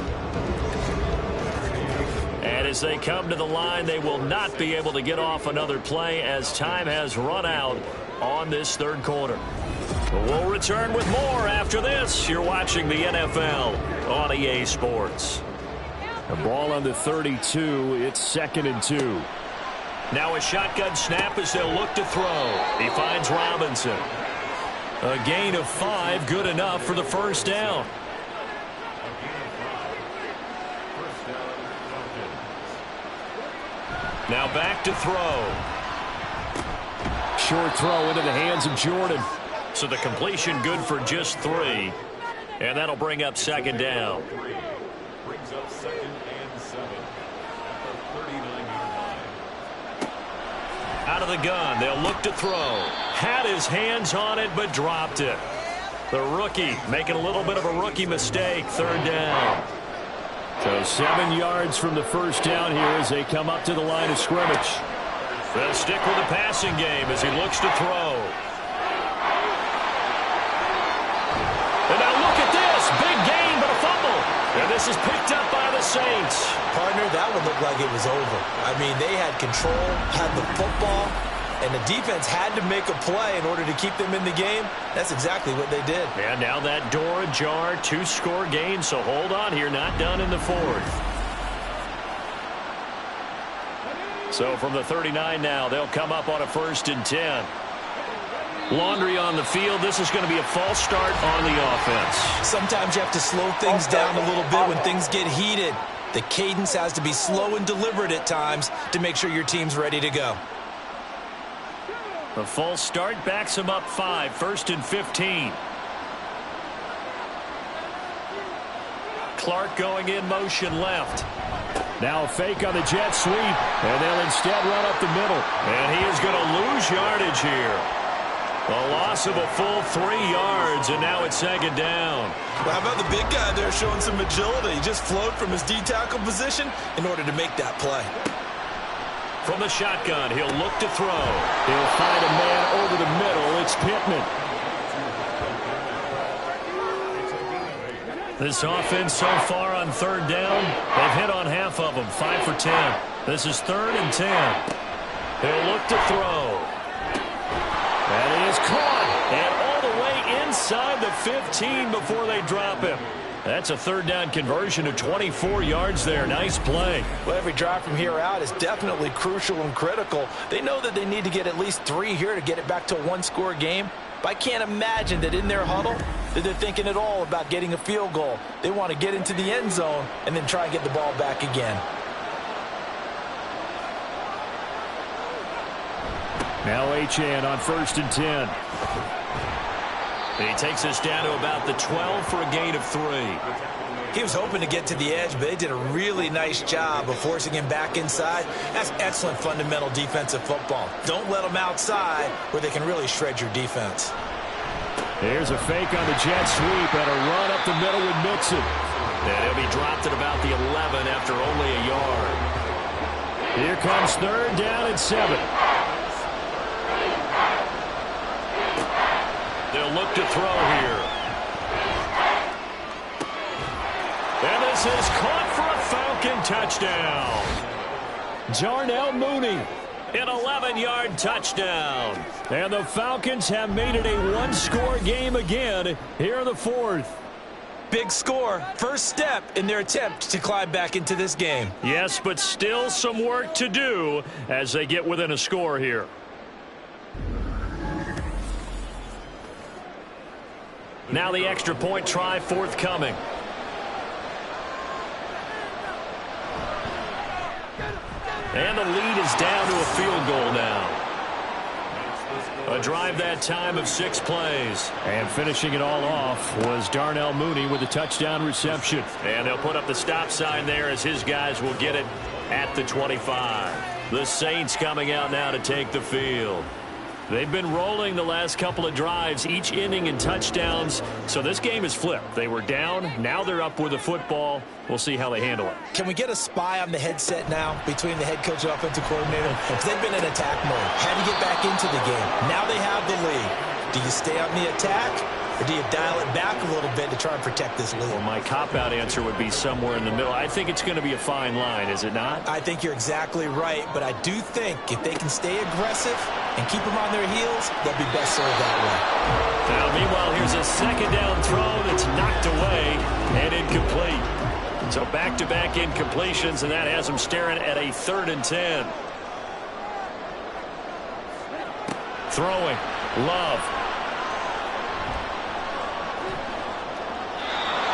And as they come to the line, they will not be able to get off another play as time has run out on this third quarter. We'll return with more after this. You're watching the NFL on EA Sports. The ball on the 32. It's 2nd and 2. Now a shotgun snap as they'll look to throw. He finds Robinson. A gain of 5, good enough for the first down. Now back to throw. Short throw into the hands of Jordan. So the completion good for just 3. And that'll bring up 2nd down. Brings up 2nd and 7 at the 39-yard line. Out of the gun, they'll look to throw. Had his hands on it, but dropped it. The rookie making a little bit of a rookie mistake. 3rd down. So 7 yards from the first down here as they come up to the line of scrimmage. They'll stick with the passing game as he looks to throw. And now look at this. Big gain, but a fumble. And this is picked up by the Saints. Partner, that would look like it was over. I mean, they had control, had the football, and the defense had to make a play in order to keep them in the game. That's exactly what they did. And now that door ajar, 2-score game, so hold on here, not done in the 4th. So from the 39 now, they'll come up on a 1st and 10. Laundry on the field. This is going to be a false start on the offense. Sometimes you have to slow things down a little bit when things get heated. The cadence has to be slow and deliberate at times to make sure your team's ready to go. The false start backs him up 5, 1st and 15. Clark going in motion left. Now a fake on the jet sweep, and they'll instead run up the middle. And he is going to lose yardage here. A loss of a full 3 yards, and now it's 2nd down. Well, how about the big guy there showing some agility? He just flowed from his D-tackle position in order to make that play. From the shotgun, he'll look to throw. He'll find a man over the middle. It's Pittman. This offense so far on 3rd down, they've hit on half of them, 5 for 10. This is 3rd and 10. He'll look to throw. And it is caught, and all the way inside inside the 15 before they drop him. That's a third down conversion of 24 yards there. Nice play. Well, every drive from here out is definitely crucial and critical. They know that they need to get at least 3 here to get it back to a one-score game. But I can't imagine that in their huddle that they're thinking at all about getting a field goal. They want to get into the end zone and then try and get the ball back again. Now Achane on 1st and 10. And he takes us down to about the 12 for a gain of 3. He was hoping to get to the edge, but they did a really nice job of forcing him back inside. That's excellent fundamental defensive football. Don't let them outside where they can really shred your defense. Here's a fake on the jet sweep and a run up the middle with Mixon. And he'll be dropped at about the 11 after only a yard. Here comes 3rd down and 7. They'll look to throw here. And this is caught for a Falcon touchdown. Darnell Mooney. An 11-yard touchdown. And the Falcons have made it a one-score game again here in the 4th. Big score. First step in their attempt to climb back into this game. Yes, but still some work to do as they get within a score here. Now the extra point try forthcoming. And the lead is down to a field goal now. A drive that time of 6 plays. And finishing it all off was Darnell Mooney with a touchdown reception. And they'll put up the stop sign there as his guys will get it at the 25. The Saints coming out now to take the field. They've been rolling the last couple of drives, each inning in touchdowns. So this game is flipped. They were down. Now they're up with the football. We'll see how they handle it. Can we get a spy on the headset now between the head coach and offensive coordinator? Because they've been in attack mode. Had to get back into the game. Now they have the lead. Do you stay on the attack, or do you dial it back a little bit to try and protect this lead? Well, my cop-out answer would be somewhere in the middle. I think it's going to be a fine line, is it not? I think you're exactly right, but I do think if they can stay aggressive and keep them on their heels, they'll be best served that way. Now, meanwhile, here's a 2nd down throw that's knocked away and incomplete. So back-to-back incompletions, and that has them staring at a 3rd and 10. Throwing. Love.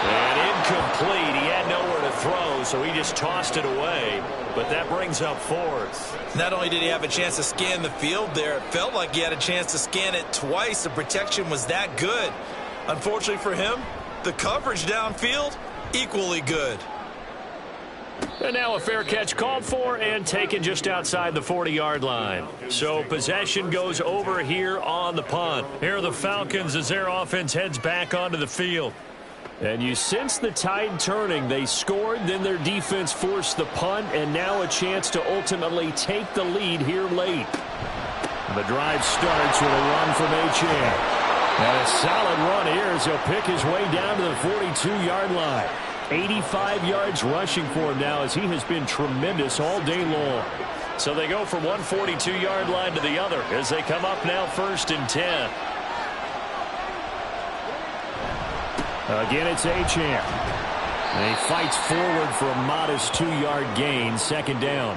And incomplete. He had nowhere to throw, so he just tossed it away. But that brings up 4th. Not only did he have a chance to scan the field there, it felt like he had a chance to scan it twice. The protection was that good. Unfortunately for him, the coverage downfield, equally good. And now a fair catch called for and taken just outside the 40-yard line. So possession goes over here on the punt. Here are the Falcons as their offense heads back onto the field. And you sense the tide turning. They scored, then their defense forced the punt, and now a chance to ultimately take the lead here late. The drive starts with a run from Achane. And a solid run here as he'll pick his way down to the 42-yard line. 85 yards rushing for him now as he has been tremendous all day long. So they go from one 42-yard line to the other as they come up now 1st and 10. Again, it's Achane. And he fights forward for a modest 2-yard gain, 2nd down.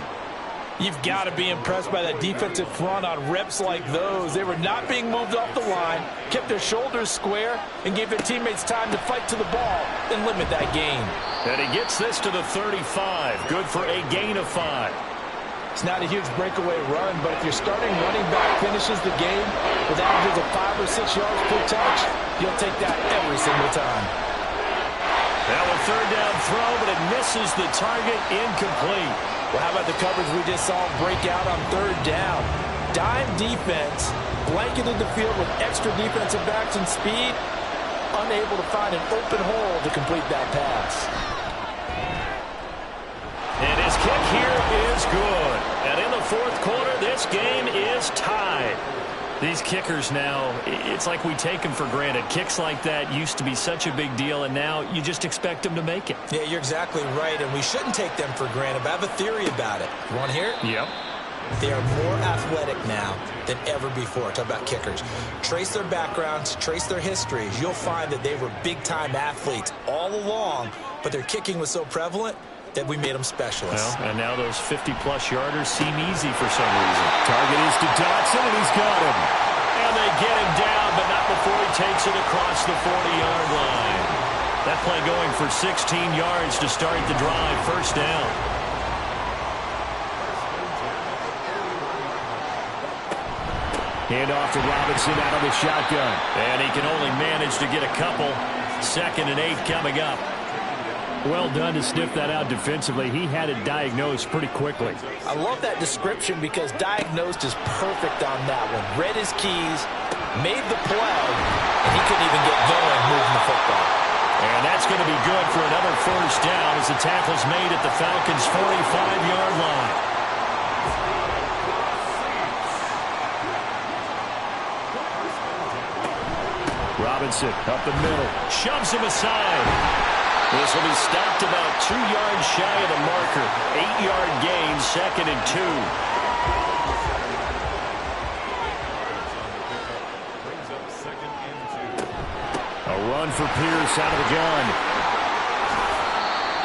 You've got to be impressed by that defensive front on reps like those. They were not being moved off the line, kept their shoulders square, and gave their teammates time to fight to the ball and limit that gain. And he gets this to the 35. Good for a gain of 5. It's not a huge breakaway run, but if your starting running back finishes the game with averages of 5 or 6 yards per touch, you'll take that every single time. Now a 3rd down throw, but it misses the target, incomplete. Well, how about the coverage we just saw break out on 3rd down? Dime defense, blanketed the field with extra defensive backs and speed, unable to find an open hole to complete that pass. And his kick here is good. And in the 4th quarter, this game is tied. These kickers now, it's like we take them for granted. Kicks like that used to be such a big deal, and now you just expect them to make it. Yeah, you're exactly right, and we shouldn't take them for granted, but I have a theory about it. You want to hear it? Yep. They are more athletic now than ever before. Talk about kickers. Trace their backgrounds, trace their histories. You'll find that they were big-time athletes all along, but their kicking was so prevalent that we made them specialists. Well, and now those 50-plus yarders seem easy for some reason. Target is to Dotson, and he's got him. And they get him down, but not before he takes it across the 40-yard line. That play going for 16 yards to start the drive. First down. Hand off to Robinson out of the shotgun. And he can only manage to get a couple. 2nd and 8 coming up. Well done to sniff that out defensively. He had it diagnosed pretty quickly. I love that description because diagnosed is perfect on that one. Read his keys, made the play, and he couldn't even get going moving the football. And that's going to be good for another first down as the tackle's made at the Falcons' 45-yard line. Robinson up the middle, shoves him aside. This will be stopped about 2 yards shy of the marker. 8-yard gain, 2nd and 2. A run for Pierce out of the gun.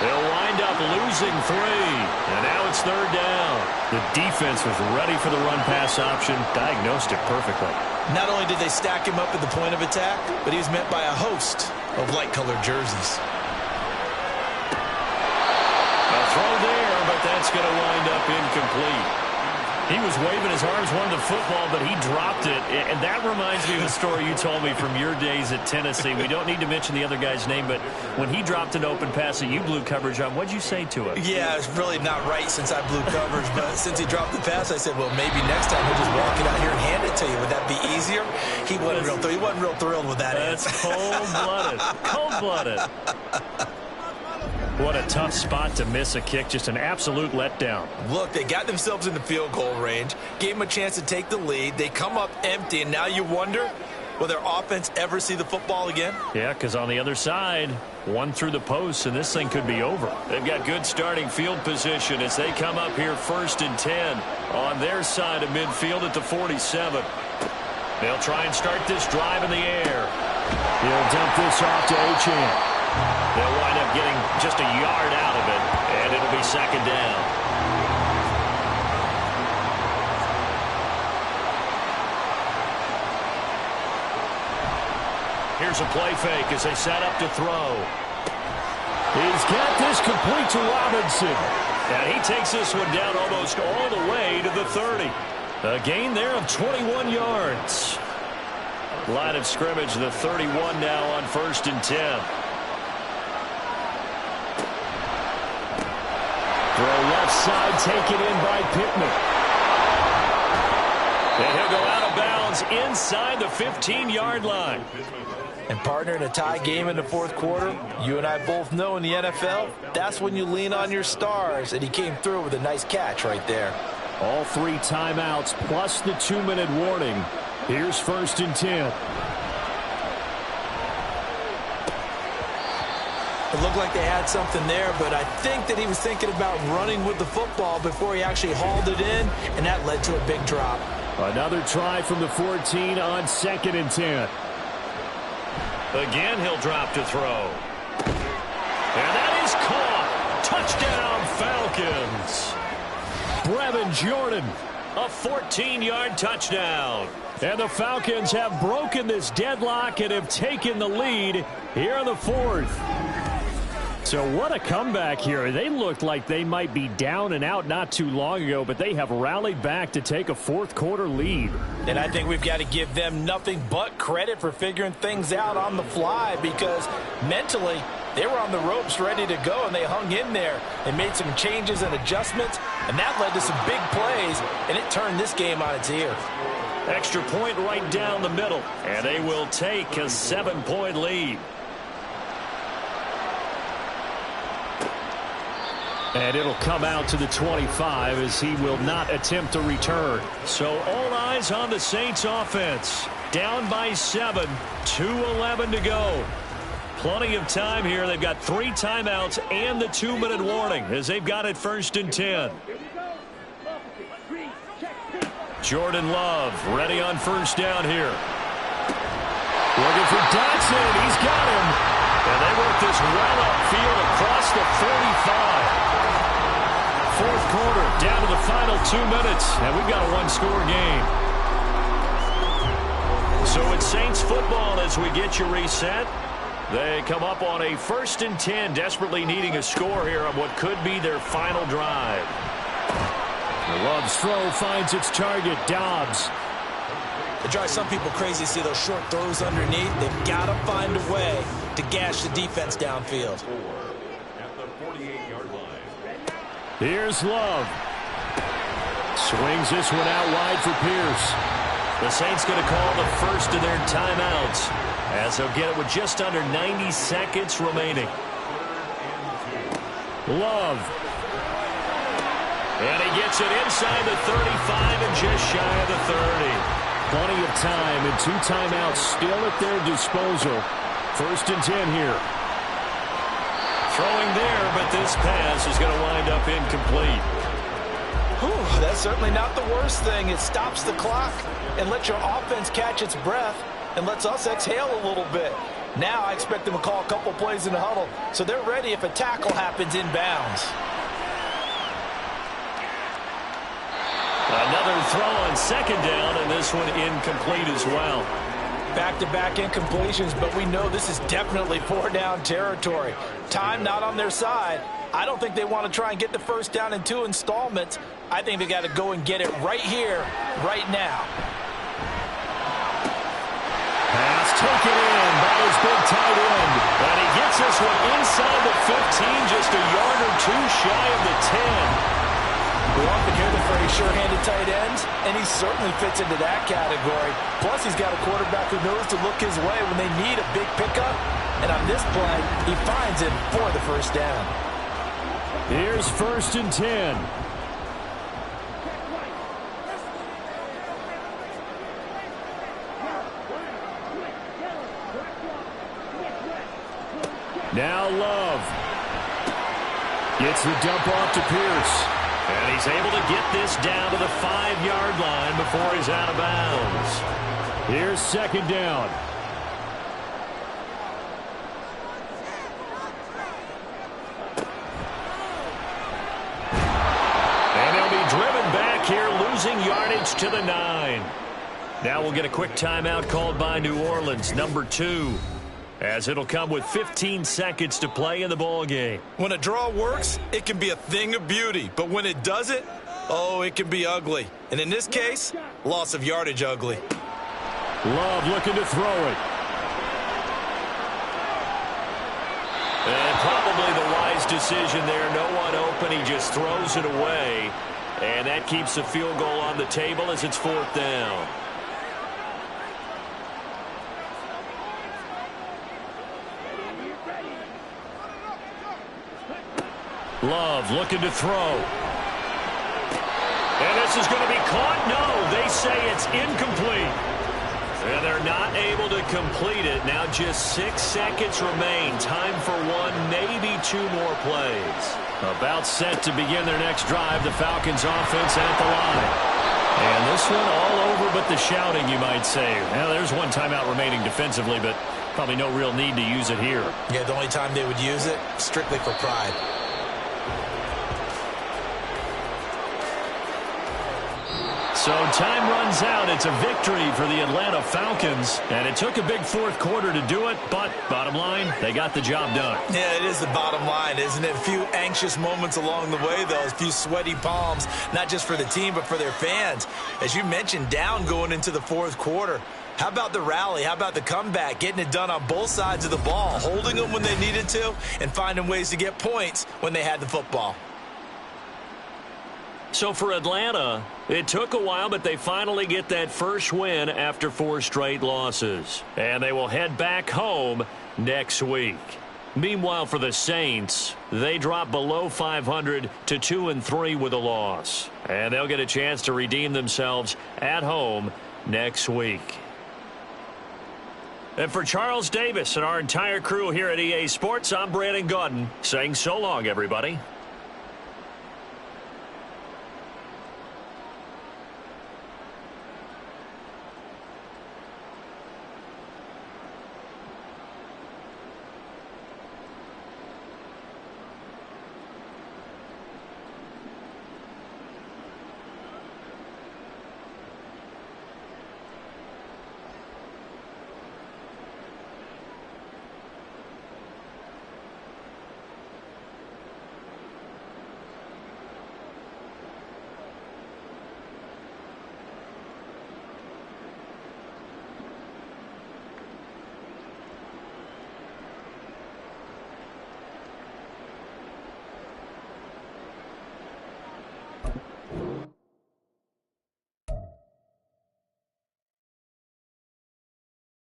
They'll wind up losing 3. And now it's 3rd down. The defense was ready for the run-pass option, diagnosed it perfectly. Not only did they stack him up at the point of attack, but he was met by a host of light-colored jerseys. Throw there, but that's going to wind up incomplete. He was waving his arms, wanted the football, but he dropped it. And that reminds me of a story you told me from your days at Tennessee. We don't need to mention the other guy's name, but when he dropped an open pass that you blew coverage on, what'd you say to him? Yeah, it's really not right since I blew coverage, but since he dropped the pass, I said, well, maybe next time he'll just walk it out here and hand it to you. Would that be easier? He wasn't real thrilled with that. That's cold-blooded. Cold-blooded. What a tough spot to miss a kick. Just an absolute letdown. Look, they got themselves in the field goal range, gave them a chance to take the lead. They come up empty, and now you wonder, will their offense ever see the football again? Yeah, because on the other side, one through the post, and this thing could be over. They've got good starting field position as they come up here 1st and 10 on their side of midfield at the 47. They'll try and start this drive in the air. He'll dump this off to Achane. They'll wind up getting just a yard out of it, and it'll be 2nd down. Here's a play fake as they set up to throw. He's got this complete to Robinson. And he takes this one down almost all the way to the 30. A gain there of 21 yards. Line of scrimmage, the 31 now on 1st and 10. Throw left side, taken in by Pittman. And he'll go out of bounds inside the 15-yard line. And partner, in a tie game in the 4th quarter, you and I both know in the NFL, that's when you lean on your stars. And he came through with a nice catch right there. All 3 timeouts plus the 2-minute warning. Here's 1st and 10. It looked like they had something there, but I think that he was thinking about running with the football before he actually hauled it in, and that led to a big drop. Another try from the 14 on 2nd and 10. Again, he'll drop to throw. And that is caught. Touchdown, Falcons. Brevin Jordan, a 14-yard touchdown. And the Falcons have broken this deadlock and have taken the lead here in the 4th. So what a comeback here. They looked like they might be down and out not too long ago, but they have rallied back to take a 4th quarter lead. And I think we've got to give them nothing but credit for figuring things out on the fly, because mentally they were on the ropes ready to go, and they hung in there. They made some changes and adjustments, and that led to some big plays, and it turned this game on its ear. Extra point right down the middle, and they will take a 7-point lead. And it'll come out to the 25 as he will not attempt a return. So all eyes on the Saints offense. Down by 7, 2:11 to go. Plenty of time here. They've got 3 timeouts and the 2-minute warning as they've got it 1st and 10. Jordan Love ready on first down here. Looking for Dotson. He's got him. And they work this well upfield across the 45. Fourth quarter, down to the final 2 minutes. And we've got a one-score game. So it's Saints football as we get you reset. They come up on a 1st and 10, desperately needing a score here on what could be their final drive. Love's throw finds its target, Dobbs. It drives some people crazy to see those short throws underneath. They've got to find a way to gash the defense downfield. At the 48-yard line. Here's Love. Swings this one out wide for Pierce. The Saints going to call the first of their timeouts as they'll get it with just under 90 seconds remaining. Love. And he gets it inside the 35 and just shy of the 30. Plenty of time and 2 timeouts still at their disposal. 1st and 10 here. Throwing there, but this pass is going to wind up incomplete. Whew, that's certainly not the worst thing. It stops the clock and lets your offense catch its breath and lets us exhale a little bit. Now I expect them to call a couple plays in the huddle, so they're ready if a tackle happens inbounds. Another throw on 2nd down, and this one incomplete as well. Back-to-back incompletions, but we know this is definitely 4-down territory. Time not on their side. I don't think they want to try and get the first down in 2 installments. I think they got to go and get it right here, right now. Pass taken in by his big tight end. And he gets this one inside the 15, just a yard or 2 shy of the 10. We often hear the phrase sure-handed tight ends, and he certainly fits into that category. Plus, he's got a quarterback who knows to look his way when they need a big pickup. And on this play, he finds him for the first down. Here's 1st and 10. Now Love. Gets the dump off to Pierce. And he's able to get this down to the 5-yard line before he's out of bounds. Here's 2nd down. And he'll be driven back here, losing yardage to the 9. Now we'll get a quick timeout called by New Orleans, number 2. As it'll come with 15 seconds to play in the ball game. When a draw works, it can be a thing of beauty. But when it doesn't, oh, it can be ugly. And in this case, loss of yardage ugly. Love looking to throw it. And probably the wise decision there. No one open. He just throws it away. And that keeps the field goal on the table as it's 4th down. Love looking to throw. And this is going to be caught. No, they say it's incomplete. And they're not able to complete it. Now just 6 seconds remain. Time for 1, maybe 2 more plays. About set to begin their next drive. The Falcons offense at the line. And this one all over but the shouting, you might say. Now there's 1 timeout remaining defensively, but probably no real need to use it here. Yeah, the only time they would use it, strictly for pride. So time runs out. It's a victory for the Atlanta Falcons. And it took a big 4th quarter to do it, but bottom line, they got the job done. Yeah, it is the bottom line, isn't it? A few anxious moments along the way, though. A few sweaty palms, not just for the team, but for their fans. As you mentioned, down going into the 4th quarter. How about the rally? How about the comeback? Getting it done on both sides of the ball, holding them when they needed to, and finding ways to get points when they had the football. So for Atlanta, it took a while, but they finally get that first win after 4 straight losses. And they will head back home next week. Meanwhile, for the Saints, they drop below 500 to 2-3 with a loss. And they'll get a chance to redeem themselves at home next week. And for Charles Davis and our entire crew here at EA Sports, I'm Brandon Gaudin saying so long, everybody.